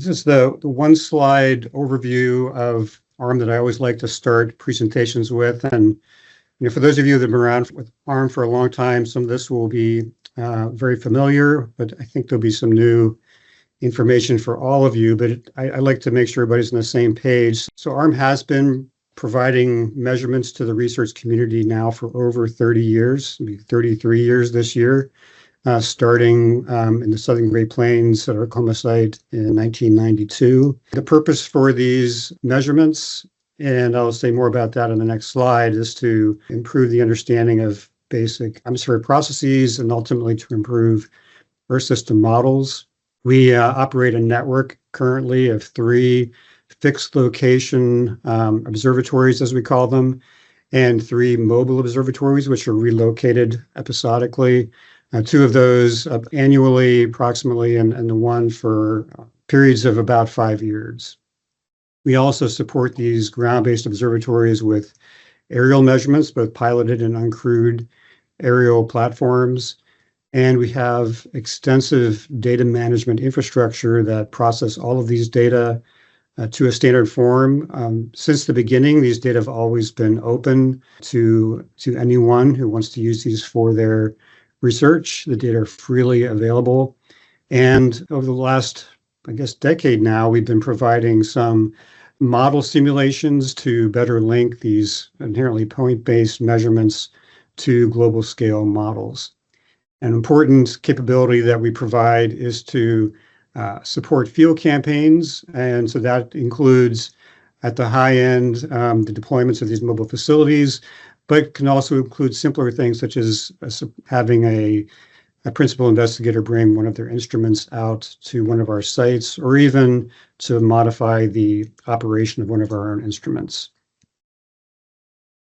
This is the one slide overview of ARM that I always like to start presentations with. And for those of you that have been around with ARM for a long time, some of this will be very familiar, but I think there'll be some new information for all of you. But I like to make sure everybody's on the same page. So ARM has been providing measurements to the research community now for over 30 years, maybe 33 years this year. Starting in the Southern Great Plains at our Oklahoma site in 1992. The purpose for these measurements, and I'll say more about that on the next slide, is to improve the understanding of basic atmospheric processes and ultimately to improve Earth system models. We operate a network currently of 3 fixed location observatories, as we call them, and 3 mobile observatories, which are relocated episodically. 2 of those annually, approximately, and the one for periods of about 5 years. We also support these ground-based observatories with aerial measurements, both piloted and uncrewed aerial platforms. And we have extensive data management infrastructure that process all of these data to a standard form. Since the beginning, these data have always been open to anyone who wants to use these for their research. The data are freely available. And over the last, decade now, we've been providing some model simulations to better link these inherently point-based measurements to global scale models. An important capability that we provide is to support field campaigns. And so that includes at the high end, the deployments of these mobile facilities, but can also include simpler things such as having a principal investigator bring one of their instruments out to one of our sites, or even to modify the operation of one of our own instruments.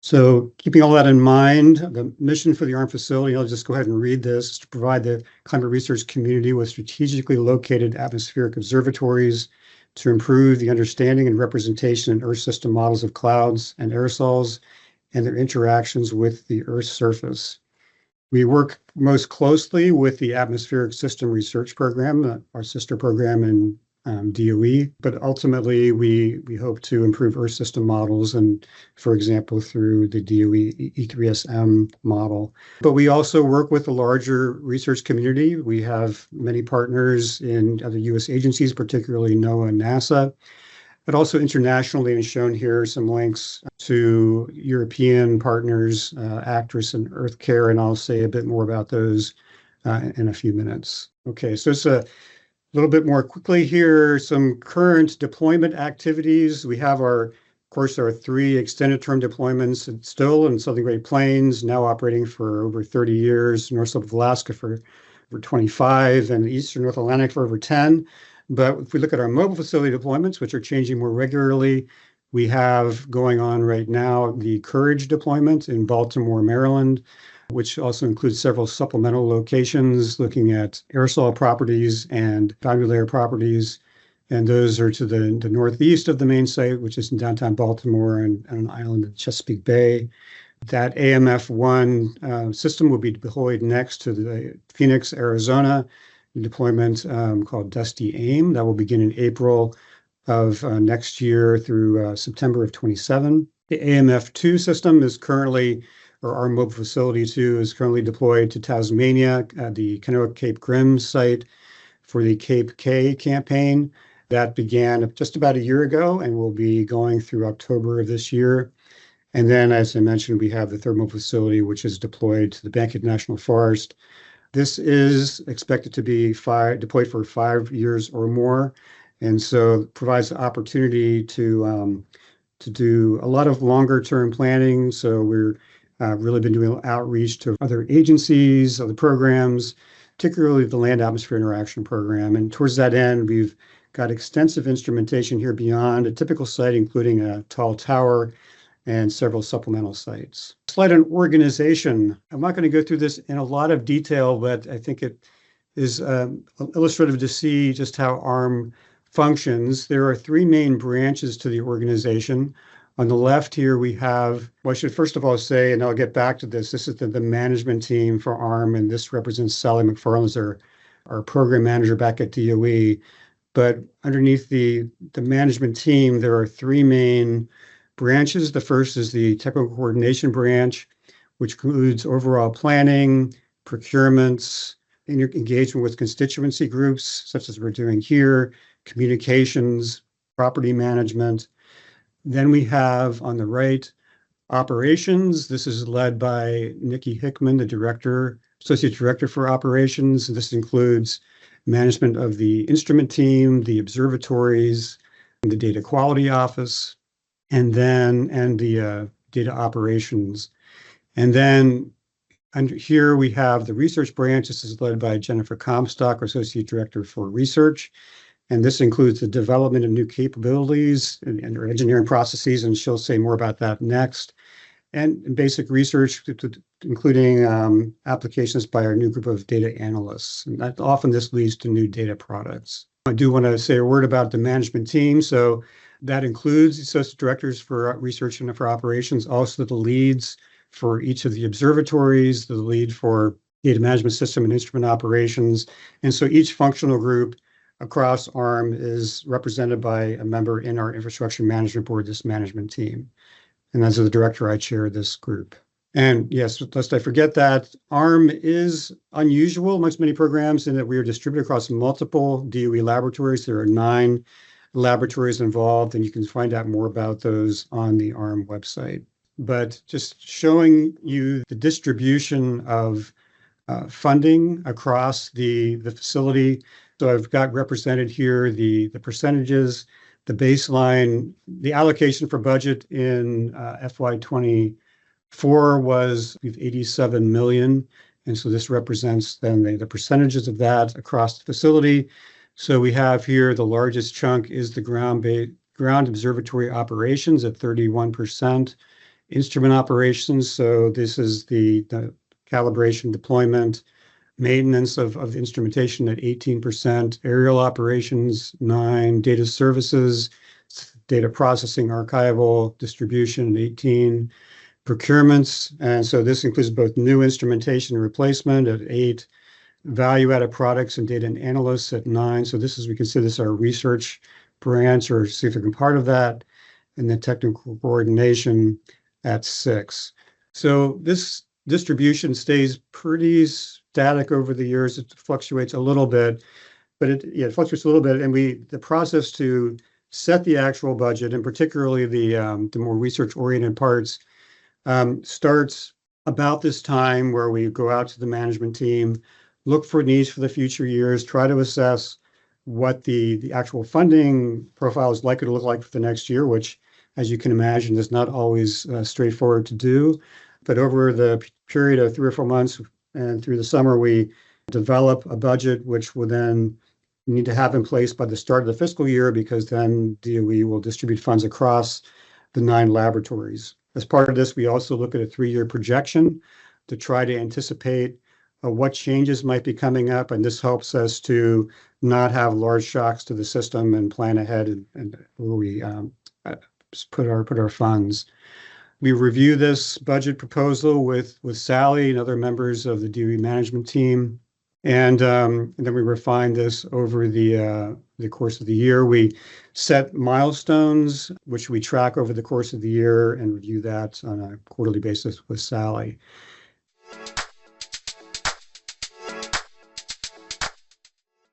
So keeping all that in mind, the mission for the ARM facility, I'll just go ahead and read this, is to provide the climate research community with strategically located atmospheric observatories to improve the understanding and representation in Earth system models of clouds and aerosols and their interactions with the Earth's surface. We work most closely with the Atmospheric System Research Program, our sister program in DOE, but ultimately we hope to improve Earth system models, and for example, through the DOE E3SM model. But we also work with the larger research community. We have many partners in other US agencies, particularly NOAA and NASA, but also internationally, and shown here some links to European partners, ACTRIS and EarthCare, and I'll say a bit more about those in a few minutes. Okay, so it's a little bit more quickly here, some current deployment activities. We have of course, our 3 extended term deployments still in Southern Great Plains, now operating for over 30 years, north slope of Alaska for over 25, and Eastern North Atlantic for over 10. But if we look at our mobile facility deployments, which are changing more regularly, we have going on right now the Courage deployment in Baltimore, Maryland, which also includes several supplemental locations looking at aerosol properties and boundary layer properties. And those are to the northeast of the main site, which is in downtown Baltimore and an island in Chesapeake Bay. That AMF-1 system will be deployed next to the Phoenix, Arizona deployment called Dusty AIM. That will begin in April of next year through September of 27. The AMF-2 system is currently, or our mobile facility 2 is currently deployed to Tasmania at the Canoa Cape Grim site for the Cape K campaign. That began just about a year ago and will be going through October of this year. And then, as I mentioned, we have the thermal facility, which is deployed to the Bankhead National Forest. This is expected to be deployed for 5 years or more, and so provides the opportunity to do a lot of longer term planning. So we're really been doing outreach to other agencies, other programs, particularly the Land Atmosphere Interaction Program. And towards that end, we've got extensive instrumentation here beyond a typical site, including a tall tower and several supplemental sites. Slide on organization. I'm not going to go through this in a lot of detail, but I think it is illustrative to see just how ARM functions. There are 3 main branches to the organization. On the left here, we have, well, I should first of all say, and I'll get back to this, this is the management team for ARM, and this represents Sally McFarland as our program manager back at DOE. But underneath the management team, there are three main branches. The first is the technical coordination branch, which includes overall planning, procurements, engagement with constituency groups, such as we're doing here, communications, property management. Then we have on the right, operations. This is led by Nikki Hickman, the associate director for operations. This includes management of the instrument team, the observatories, the data quality office, and the data operations. And then under here we have the research branch. This is led by Jennifer Comstock, associate director for research. And this includes the development of new capabilities and engineering processes, and she'll say more about that next. And basic research, including applications by our new group of data analysts. And that often this leads to new data products. I do want to say a word about the management team. So that includes associate directors for research and for operations, also the leads for each of the observatories, the lead for data management system and instrument operations. And so each functional group across ARM is represented by a member in our infrastructure management board, this management team. And as the director, I chair this group. And yes, lest I forget that, ARM is unusual amongst many programs in that we are distributed across multiple DOE laboratories. There are 9 laboratories involved, and you can find out more about those on the ARM website. But just showing you the distribution of funding across the facility. So I've got represented here the percentages, the baseline, the allocation for budget in FY24 was 87 million. And so this represents then the percentages of that across the facility. So we have here the largest chunk is the ground observatory operations at 31%, instrument operations. So this is the calibration, deployment, maintenance of the instrumentation at 18%, aerial operations 9%, data services, data processing, archival, distribution 18%, procurements, and so this includes both new instrumentation and replacement at 8%, value-added products and data analysts at 9%. So this is, we consider this our research branch or significant part of that, and then technical coordination at 6%. So this distribution stays pretty static over the years. It fluctuates a little bit, but it fluctuates a little bit. And the process to set the actual budget, and particularly the more research-oriented parts, starts about this time where we go out to the management team, look for needs for the future years, try to assess what the actual funding profile is likely to look like for the next year, which, as you can imagine, is not always straightforward to do. But over the period of 3 or 4 months and through the summer, we develop a budget which will then need to have in place by the start of the fiscal year, because then DOE will distribute funds across the 9 laboratories. As part of this, we also look at a 3-year projection to try to anticipate what changes might be coming up, and this helps us to not have large shocks to the system and plan ahead and where we put our funds. We review this budget proposal with Sally and other members of the DOE management team, and then we refine this over the course of the year. We set milestones, which we track over the course of the year and review that on a quarterly basis with Sally.